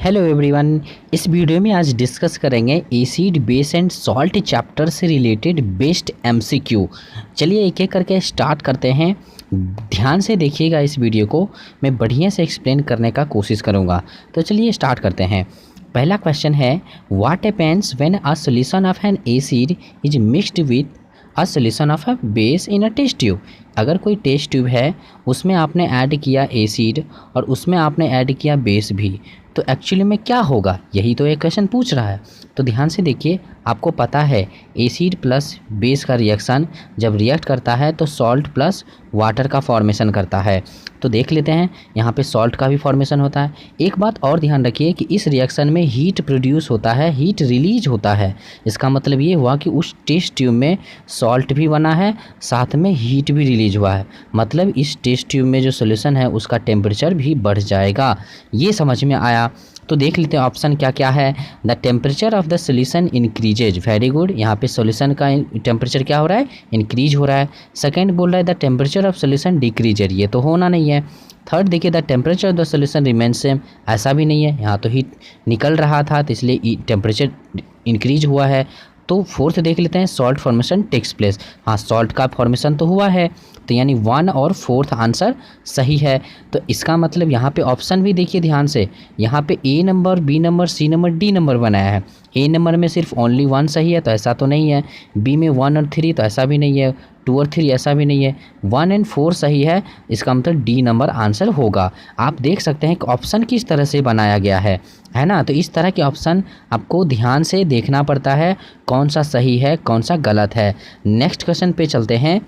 Hello everyone. इस video में आज डिस्कस करेंगे acid base and salt chapter से रिलेटेड बेस्ट एमसीक्यू। चलिए एक एक करके स्टार्ट करते हैं। ध्यान से देखिएगा इस वीडियो को, मैं बढ़िया से एक्सप्लेन करने का कोशिश करूँगा। तो चलिए स्टार्ट करते हैं। पहला क्वेश्चन है, what happens when a solution of an acid is mixed with a solution of a base in a test tube. अगर कोई टेस्ट ट्यूब है, उसमें आपने ऐड किया एसिड और उसमें आपने ऐड किया बेस भी, तो एक्चुअली में क्या होगा, यही तो एक क्वेश्चन पूछ रहा है। तो ध्यान से देखिए, आपको पता है एसिड प्लस बेस का रिएक्शन जब रिएक्ट करता है तो सॉल्ट प्लस वाटर का फॉर्मेशन करता है। तो देख लेते हैं, यहाँ पे सॉल्ट का भी फॉर्मेशन होता है। एक बात और ध्यान रखिए कि इस रिएक्शन में हीट प्रोड्यूस होता है, हीट रिलीज होता है। इसका मतलब ये हुआ कि उस टेस्ट ट्यूब में सॉल्ट भी बना है, साथ में हीट भी रिलीज हुआ है। मतलब इस टेस्ट ट्यूब में जो सोल्यूशन है उसका टेम्परेचर भी बढ़ जाएगा। ये समझ में आया। तो देख लेते हैं ऑप्शन क्या क्या है। The temperature of the solution increases. Very good, यहाँ पे सोल्यूशन का टेम्परेचर क्या हो रहा है, इंक्रीज हो रहा है। सेकंड बोल रहा है the temperature of solution decreases, ये तो होना नहीं है। थर्ड देखिए, the temperature of the solution remain same, ऐसा भी नहीं है, यहाँ तो हीट निकल रहा था तो इसलिए टेम्परेचर इंक्रीज हुआ है। तो फोर्थ देख लेते हैं, सॉल्ट फॉर्मेशन टेक्स प्लेस। हाँ, सॉल्ट का फॉर्मेशन तो हुआ है, तो यानी 1 और 4th आंसर सही है। तो इसका मतलब यहाँ पे ऑप्शन भी देखिए ध्यान से, यहाँ पे A number, B number, C number, D number बनाया है। ए नंबर में सिर्फ ओनली 1 सही है तो ऐसा तो नहीं है, बी में 1 और 3 तो ऐसा भी नहीं है, 2 और 3 ऐसा भी नहीं है, 1 और 4 सही है। इसका मतलब डी नंबर आंसर होगा। आप देख सकते हैं कि ऑप्शन किस तरह से बनाया गया है ना। तो इस तरह के ऑप्शन आपको ध्यान से देखना पड़ता है, कौन सा सही है कौन सा गलत है। नेक्स्ट क्वेश्चन पे चलते हैं।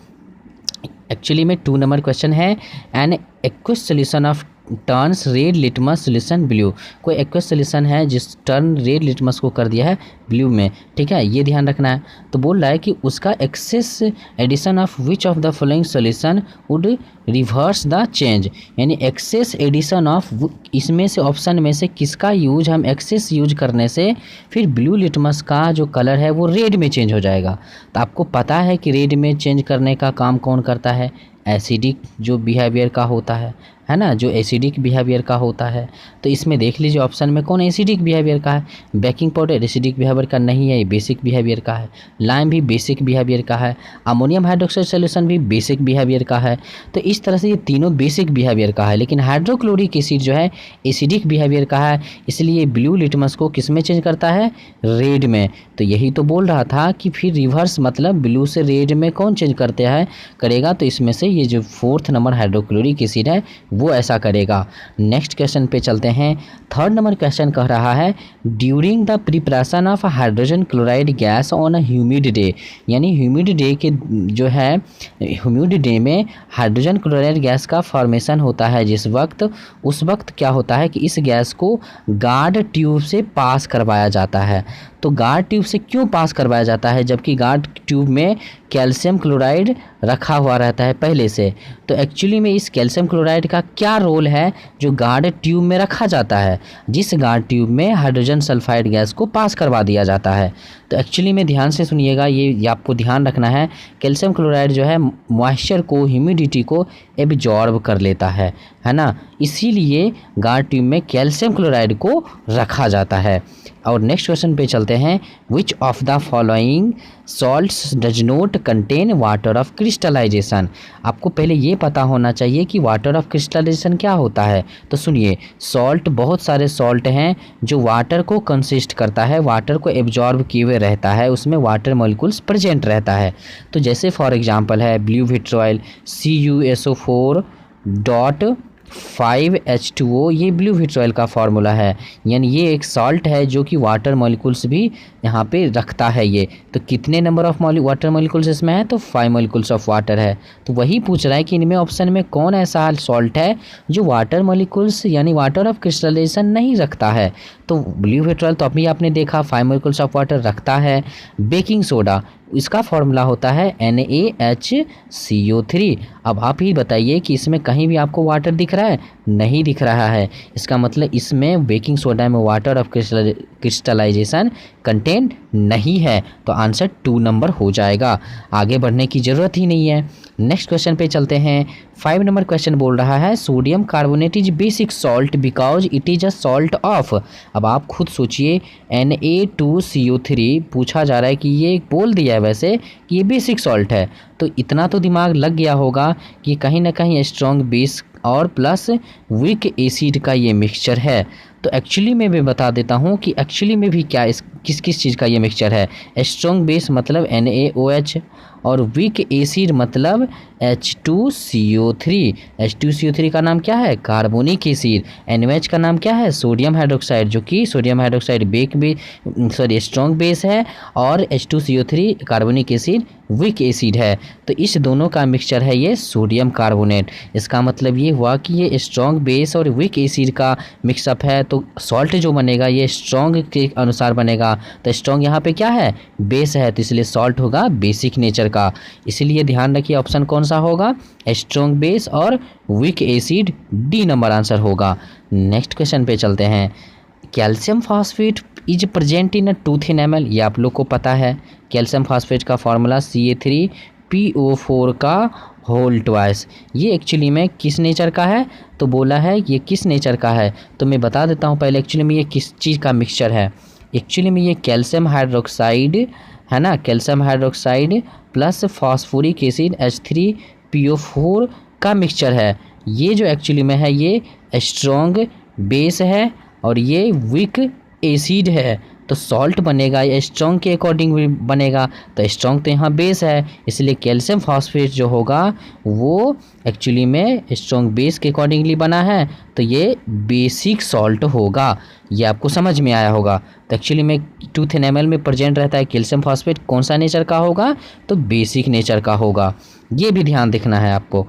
एक्चुअली में 2 नंबर क्वेश्चन है, an aqueous solution of turns red litmus solution blue. कोई एक्वस सोल्यूशन है जिस टर्न रेड लिटमस को कर दिया है ब्लू में, ठीक है, ये ध्यान रखना है। तो बोल रहा है कि उसका excess addition of which of the following solution would reverse the change. यानी एक्सेस एडिशन ऑफ, इसमें से ऑप्शन में से किसका यूज, हम एक्सेस यूज करने से फिर ब्लू लिटमस का जो कलर है वो रेड में चेंज हो जाएगा। तो आपको पता है कि रेड में चेंज करने का काम कौन करता है, एसिडिक जो बिहेवियर का होता है ना, जो एसिडिक बिहेवियर का होता है। तो इसमें देख लीजिए ऑप्शन में कौन एसिडिक बिहेवियर का है। बेकिंग पाउडर एसिडिक बिहेवियर का नहीं है, ये बेसिक बिहेवियर का है। लाइम भी बेसिक बिहेवियर का है। अमोनियम हाइड्रोक्साइड सोल्यूशन भी बेसिक बिहेवियर का है। तो इस तरह से ये तीनों बेसिक बिहेवियर का है, लेकिन हाइड्रोक्लोरिक एसिड जो है एसिडिक बिहेवियर का है, इसलिए ब्लू लिटमस को किस में चेंज करता है, रेड में। तो यही तो बोल रहा था कि फिर रिवर्स मतलब ब्लू से रेड में कौन चेंज करते हैं, करेगा। तो इसमें से ये जो 4th नंबर हाइड्रोक्लोरिक एसिड है वो ऐसा करेगा। नेक्स्ट क्वेश्चन पे चलते हैं। 3rd नंबर क्वेश्चन कह रहा है, during the preparation of hydrogen chloride gas on a humid day. यानी ह्यूमिड डे के जो है, ह्यूमिड डे में हाइड्रोजन क्लोराइड गैस का फॉर्मेशन होता है जिस वक्त, उस वक्त क्या होता है कि इस गैस को गार्ड ट्यूब से पास करवाया जाता है। तो गार्ड ट्यूब से क्यों पास करवाया जाता है, जबकि गार्ड ट्यूब में कैल्शियम क्लोराइड रखा हुआ रहता है पहले से। तो एक्चुअली में इस कैल्शियम क्लोराइड का क्या रोल है जो गार्ड ट्यूब में रखा जाता है, जिस गार्ड ट्यूब में हाइड्रोजन सल्फाइड गैस को पास करवा दिया जाता है। तो एक्चुअली में ध्यान से सुनिएगा, ये आपको ध्यान रखना है, कैल्शियम क्लोराइड जो है मॉइस्चर को, ह्यूमिडिटी को एब्जॉर्ब कर लेता है ना, इसीलिए गार्ड ट्यूब में कैल्शियम क्लोराइड को रखा जाता है। और नेक्स्ट क्वेश्चन पे चलते हैं, which of the following salts does not contain water of crystallization. आपको पहले ये पता होना चाहिए कि वाटर ऑफ क्रिस्टलाइजेशन क्या होता है। तो सुनिए, सॉल्ट, बहुत सारे सॉल्ट हैं जो वाटर को कंसिस्ट करता है, वाटर को एब्जॉर्ब किए हुए रहता है, उसमें वाटर मॉलिक्यूल्स प्रेजेंट रहता है। तो जैसे फॉर एग्जांपल है ब्लू विट्रॉयल CuSO4.5H2O, ये ब्लू विट्रॉयल का फार्मूला है। यानी ये एक सॉल्ट है जो कि वाटर मॉलिक्यूल्स भी यहाँ पे रखता है। ये तो कितने नंबर ऑफ वाटर मॉलिक्यूल्स इसमें है, तो 5 मॉलिक्यूल्स ऑफ वाटर है। तो वही पूछ रहा है कि इनमें ऑप्शन में कौन ऐसा सॉल्ट है जो वाटर मॉलिक्यूल्स यानी वाटर ऑफ क्रिस्टलाइजेशन नहीं रखता है। तो ब्लू विट्रॉयल तो अभी आपने देखा 5 मॉलिक्यूल्स ऑफ वाटर रखता है। बेकिंग सोडा, इसका फॉर्मूला होता है NaHCO3। अब आप ही बताइए कि इसमें कहीं भी आपको वाटर दिख रहा है, नहीं दिख रहा है, इसका मतलब इसमें बेकिंग सोडा में वाटर ऑफ क्रिस्टलाइजेशन कंटेंट नहीं है, तो आंसर 2 नंबर हो जाएगा। आगे बढ़ने की ज़रूरत ही नहीं है। नेक्स्ट क्वेश्चन पे चलते हैं। 5 नंबर क्वेश्चन बोल रहा है sodium carbonate is basic salt because it is a salt of. अब आप खुद सोचिए, Na2CO3 पूछा जा रहा है कि ये बोल दिया है वैसे कि ये बेसिक सॉल्ट है, तो इतना तो दिमाग लग गया होगा कि कहीं ना कहीं स्ट्रॉन्ग बेस और प्लस वीक एसिड का ये मिक्सचर है। तो एक्चुअली में मैं बता देता हूँ कि एक्चुअली में भी क्या किस किस चीज़ का ये मिक्सचर है। स्ट्रॉन्ग बेस मतलब NaOH और वीक एसिड मतलब H2CO3। H2CO3 का नाम क्या है? Carbonic acid. NaOH का नाम क्या है? सोडियम हाइड्रोक्साइड, जो कि सोडियम हाइड्रोक्साइड स्ट्रॉन्ग बेस है, और H2CO3 carbonic acid weak acid है। तो इस दोनों का मिक्सचर है ये सोडियम कार्बोनेट। इसका मतलब ये हुआ कि ये स्ट्रॉन्ग बेस और वीक एसिड का मिक्सअप है, तो सॉल्ट जो बनेगा ये स्ट्रॉन्ग के अनुसार बनेगा। तो स्ट्रॉन्ग यहाँ पे क्या है? बेस है, तो इसलिए सॉल्ट होगा बेसिक नेचर का। इसलिए ध्यान रखिए ऑप्शन कौन सा होगा? स्ट्रॉन्ग बेस और weak acid, D number answer होगा। नेक्स्ट क्वेश्चन पे चलते हैं। Calcium phosphate is present in a tooth enamel, ये आप लोग को पता है। कैल्शियम फॉस्फेट का फॉर्मूला Ca3PO4 का होल ट्वाइस। ये एक्चुअली में किस नेचर का है? तो बोला है ये किस नेचर का है, तो मैं बता देता हूँ पहले एक्चुअली में ये किस चीज़ का मिक्सचर है। एक्चुअली में ये कैल्शियम हाइड्रोक्साइड है ना, calcium hydroxide plus phosphoric acid H3PO4 का मिक्सचर है। ये जो एक्चुअली में है ये स्ट्रॉन्ग बेस है और ये वीक एसिड है, तो सॉल्ट बनेगा ये स्ट्रॉन्ग के अकॉर्डिंग भी बनेगा। तो स्ट्रॉन्ग तो यहाँ बेस है, इसलिए कैल्शियम फॉस्फेट जो होगा वो एक्चुअली में स्ट्रॉन्ग बेस के अकॉर्डिंगली बना है, तो ये बेसिक सॉल्ट होगा। ये आपको समझ में आया होगा। तो एक्चुअली में टूथ एनामल में प्रेजेंट रहता है कैल्शियम फॉस्फेट, कौन सा नेचर का होगा? तो बेसिक नेचर का होगा। ये भी ध्यान रखना है आपको।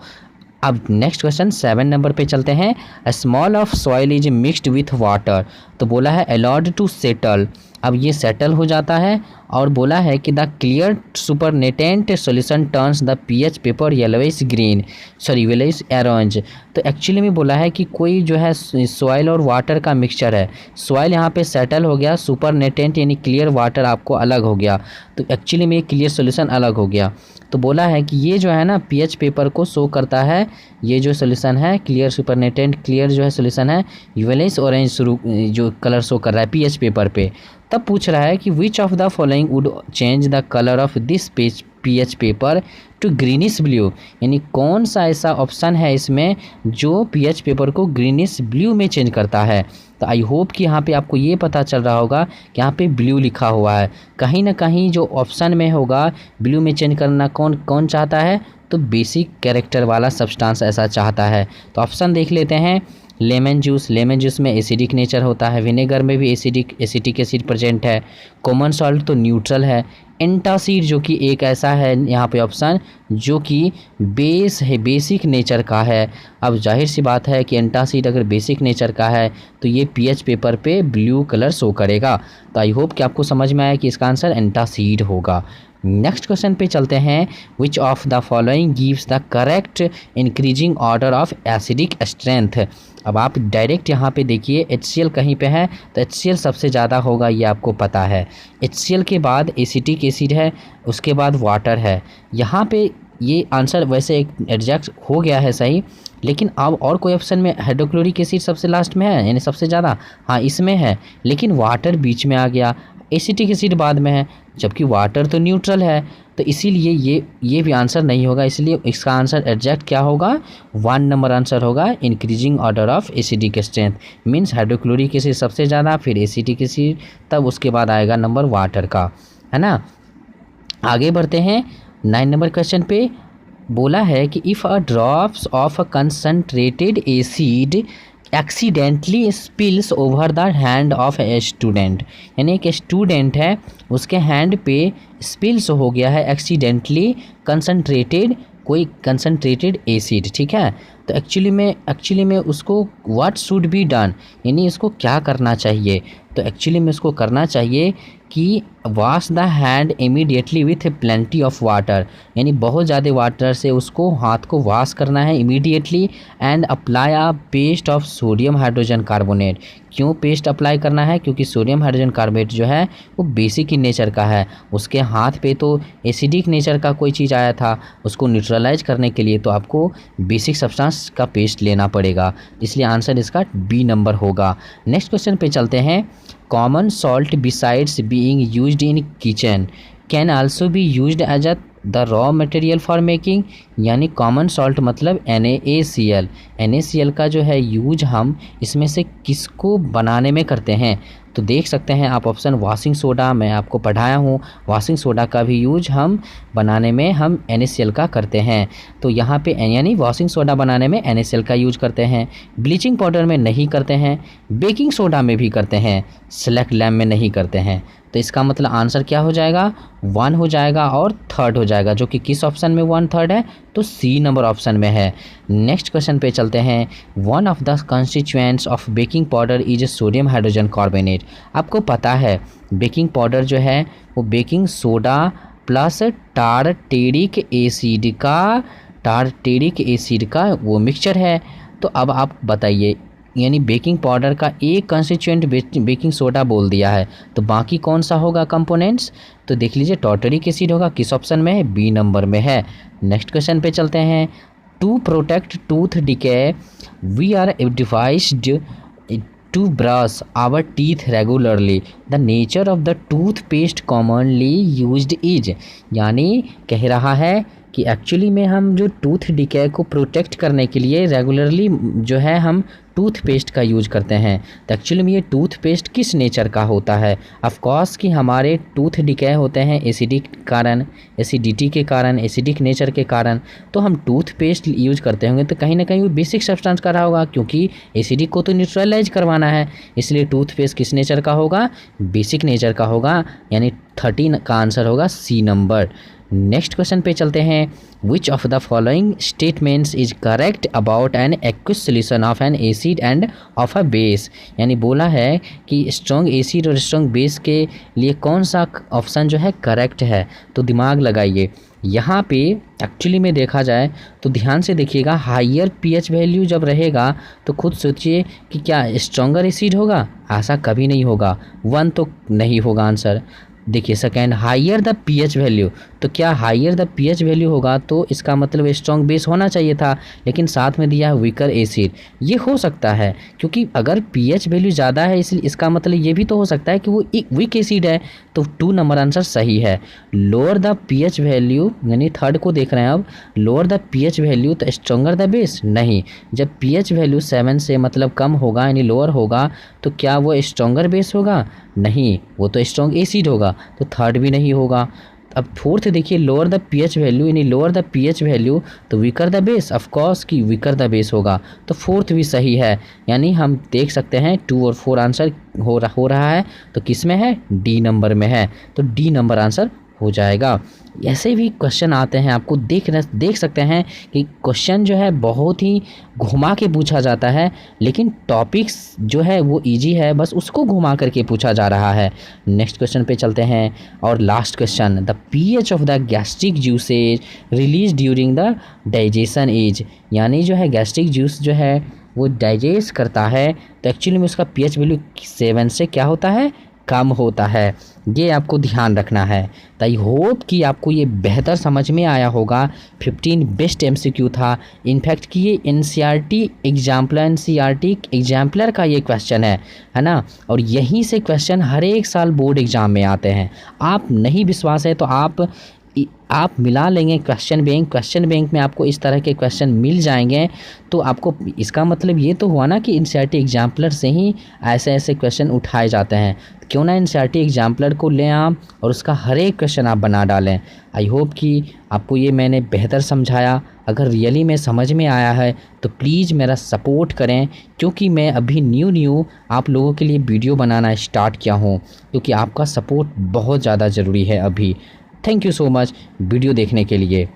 अब नेक्स्ट क्वेश्चन 7 नंबर पे चलते हैं। A small of soil is mixed with water, तो बोला है अलाउड टू सेटल। अब ये सेटल हो जाता है और बोला है कि the clear supernatant solution turns the pH paper yellowish green, sorry yellowish orange. तो एक्चुअली में बोला है कि कोई जो है सॉइल और वाटर का मिक्सचर है। सॉइल यहाँ पे सेटल हो गया, सुपरनेटेंट यानी क्लियर वाटर आपको अलग हो गया, तो एक्चुअली में क्लियर सॉल्यूशन अलग हो गया। तो बोला है कि ये जो है ना पीएच पेपर को शो करता है, ये जो सॉल्यूशन है क्लियर सुपरनेटेंट क्लियर जो है सॉल्यूशन है येलोइश ऑरेंज जो कलर शो कर रहा है पीएच पेपर पे। तब पूछ रहा है कि विच of the following would change the colour of this pH paper two greenish blue, यानी कौन सा ऐसा ऑप्शन है इसमें जो पीएच पेपर को ग्रीनिश ब्लू में चेंज करता है। तो आई होप कि यहाँ पे आपको ये पता चल रहा होगा कि यहाँ पे ब्लू लिखा हुआ है, कहीं ना कहीं जो ऑप्शन में होगा ब्लू में चेंज करना कौन कौन चाहता है? तो बेसिक कैरेक्टर वाला सब्सटेंस ऐसा चाहता है। तो ऑप्शन देख लेते हैं। लेमन जूस, लेमन जूस में एसिडिक नेचर होता है, विनेगर में भी एसिटिक एसिड प्रेजेंट है। कॉमन सॉल्ट तो न्यूट्रल है। एंटासिड जो कि एक ऐसा है यहाँ पे ऑप्शन जो कि बेस है, बेसिक नेचर का है। अब जाहिर सी बात है कि एंटासिड अगर बेसिक नेचर का है तो ये पीएच पेपर पे ब्लू कलर शो करेगा। तो आई होप कि आपको समझ में आया कि इसका आंसर एंटासिड होगा। नेक्स्ट क्वेश्चन पे चलते हैं। Which of the following gives the correct increasing order of acidic strength. अब आप डायरेक्ट यहाँ पे देखिए HCl कहीं पे है तो HCl सबसे ज़्यादा होगा, ये आपको पता है। HCl के बाद एसिटिक एसिड है, उसके बाद वाटर है। यहाँ पे ये आंसर वैसे एक एग्जैक्ट हो गया है सही, लेकिन अब और कोई ऑप्शन में हाइड्रोक्लोरिक एसिड सबसे लास्ट में है यानी सबसे ज़्यादा, हाँ इसमें है, लेकिन वाटर बीच में आ गया, एसिटिक एसिड बाद में है, जबकि वाटर तो न्यूट्रल है। तो इसीलिए ये भी आंसर नहीं होगा, इसलिए इसका आंसर एग्जैक्ट क्या होगा? 1 नंबर आंसर होगा increasing order of acidic strength, means hydrochloric acid सबसे ज़्यादा, फिर एसिटिक एसिड, तब उसके बाद आएगा नंबर वाटर का, है ना। आगे बढ़ते हैं 9 नंबर क्वेश्चन पे। बोला है कि if a drops of a concentrated acid accidentally spills over the hand of a student, यानी एक स्टूडेंट है उसके हैंड पे स्पिल्स हो गया है एक्सीडेंटली कंसनट्रेटेड कोई कंसनट्रेटेड एसिड, ठीक है। तो एक्चुअली में उसको व्हाट शुड बी डन, यानी इसको क्या करना चाहिए? तो एक्चुअली में उसको करना चाहिए कि wash the hand immediately with plenty of water, यानी बहुत ज़्यादा वाटर से उसको हाथ को वॉश करना है immediately. And apply a paste of sodium hydrogen carbonate. क्यों पेस्ट अप्लाई करना है? क्योंकि सोडियम हाइड्रोजन कार्बोनेट जो है वो बेसिक इन नेचर का है, उसके हाथ पे तो एसिडिक नेचर का कोई चीज़ आया था, उसको न्यूट्रलाइज करने के लिए तो आपको बेसिक सब्सटेंस का पेस्ट लेना पड़ेगा, इसलिए आंसर इसका बी नंबर होगा। नेक्स्ट क्वेश्चन पे चलते हैं। Common salt besides being used in kitchen can also be used as a the raw material for making, यानी कॉमन सॉल्ट मतलब NaCl। NaCl का जो है यूज हम इसमें से किसको बनाने में करते हैं? तो देख सकते हैं आप ऑप्शन वॉशिंग सोडा, मैं आपको पढ़ाया हूँ वॉशिंग सोडा का भी यूज हम बनाने में हम NaCl का करते हैं। तो यहाँ पे यानी वॉशिंग सोडा बनाने में NaCl का यूज करते हैं, ब्लीचिंग पाउडर में नहीं करते हैं, बेकिंग सोडा में भी करते हैं, सेलेक्ट लैम्प में नहीं करते हैं। तो इसका मतलब आंसर क्या हो जाएगा? 1 हो जाएगा और 3rd हो जाएगा, जो कि किस ऑप्शन में 1 3rd है? तो सी नंबर ऑप्शन में है। नेक्स्ट क्वेश्चन पे चलते हैं। One of the constituents of baking powder is sodium hydrogen carbonate. आपको पता है बेकिंग पाउडर जो है वो बेकिंग सोडा प्लस टारटेरिक एसिड का वो मिक्सचर है। तो अब आप बताइए, यानी बेकिंग पाउडर का एक कंस्टिट्यूएंट बेकिंग सोडा बोल दिया है, तो बाकी कौन सा होगा कंपोनेंट्स? तो देख लीजिए टारटेरिक एसिड होगा, किस ऑप्शन में है? बी नंबर में है। नेक्स्ट क्वेश्चन पे चलते हैं। To protect tooth decay we are devised to brush our teeth regularly, the nature of the toothpaste commonly used is, यानी कह रहा है कि एक्चुअली में हम जो टूथ डिके को प्रोटेक्ट करने के लिए रेगुलरली जो है हम टूथपेस्ट का यूज करते हैं। तो एक्चुअली में ये टूथपेस्ट किस नेचर का होता है? ऑफ कोर्स कि हमारे टूथ डिके होते हैं एसिडिक कारण, एसिडिटी के कारण, एसिडिक नेचर के कारण, तो हम टूथपेस्ट यूज करते होंगे तो कहीं ना कहीं वो बेसिक सब्सटेंस का रहा होगा, क्योंकि एसिडिक को तो न्यूट्रलाइज करवाना है, इसलिए टूथपेस्ट किस नेचर का होगा? बेसिक नेचर का होगा, यानी 13 का आंसर होगा सी नंबर। नेक्स्ट क्वेश्चन पे चलते हैं। Which of the following statements is correct about an aqueous solution of an acid end of a base, यानी बोला है कि स्ट्रॉन्ग एसिड और स्ट्रॉन्ग बेस के लिए कौन सा ऑप्शन जो है करेक्ट है? तो दिमाग लगाइए, यहाँ पे एक्चुअली में देखा जाए तो ध्यान से देखिएगा, हायर pH वैल्यू जब रहेगा तो खुद सोचिए कि क्या स्ट्रॉन्गर एसिड होगा? ऐसा कभी नहीं होगा, 1 तो नहीं होगा आंसर। देखिए second, higher the pH value, तो क्या हायर द pH वैल्यू होगा तो इसका मतलब स्ट्रॉन्ग बेस होना चाहिए था, लेकिन साथ में दिया वीकर एसिड। ये हो सकता है क्योंकि अगर pH वैल्यू ज़्यादा है, इसलिए इसका मतलब ये भी तो हो सकता है कि वो एक वीक एसिड है, तो 2 नंबर आंसर सही है। लोअर द pH वैल्यू, यानी 3rd को देख रहे हैं अब, लोअर द pH वैल्यू तो स्ट्रॉन्गर द बेस नहीं, जब pH वैल्यू 7 से मतलब कम होगा यानी लोअर होगा तो क्या वो स्ट्रॉन्गर बेस होगा? नहीं, वो तो स्ट्रॉन्ग एसिड होगा, तो 3rd भी नहीं होगा। अब 4th देखिए, लोअर द pH वैल्यू, यानी लोअर द pH वैल्यू तो weaker the base, of course कि वीकर द बेस होगा, तो 4th भी सही है। यानी हम देख सकते हैं 2 और 4 आंसर हो रहा है, तो किस में है? डी नंबर में है, तो डी नंबर आंसर हो जाएगा। ऐसे भी क्वेश्चन आते हैं, आपको देख सकते हैं कि क्वेश्चन जो है बहुत ही घुमा के पूछा जाता है, लेकिन टॉपिक्स जो है वो इजी है, बस उसको घुमा करके पूछा जा रहा है। नेक्स्ट क्वेश्चन पे चलते हैं और last question, the pH of the gastric juices release during the digestion is, यानी जो है गैस्ट्रिक जूस जो है वो डाइजेस्ट करता है तो एक्चुअली में उसका pH वैल्यू 7 से क्या होता है? कम होता है। ये आपको ध्यान रखना है। तो आई होप कि आपको ये बेहतर समझ में आया होगा। 15 बेस्ट MCQ था, इनफैक्ट कि ये NCERT एग्जाम्पलर का ये क्वेश्चन है ना, और यहीं से क्वेश्चन हर एक साल बोर्ड एग्ज़ाम में आते हैं। आप नहीं विश्वास है तो आप मिला लेंगे क्वेश्चन बैंक में आपको इस तरह के क्वेश्चन मिल जाएंगे। तो आपको इसका मतलब ये तो हुआ ना कि NCERT एग्जाम्पलर से ही ऐसे क्वेश्चन उठाए जाते हैं। क्यों ना NCERT एग्जाम्पलर को लें आप और उसका हर एक क्वेश्चन आप बना डालें। आई होप कि आपको ये मैंने बेहतर समझाया। अगर रियली में समझ में आया है तो प्लीज़ मेरा सपोर्ट करें, क्योंकि मैं अभी न्यू आप लोगों के लिए वीडियो बनाना स्टार्ट किया हूँ, क्योंकि आपका सपोर्ट बहुत ज़्यादा ज़रूरी है अभी। Thank you so much video देखने के लिए।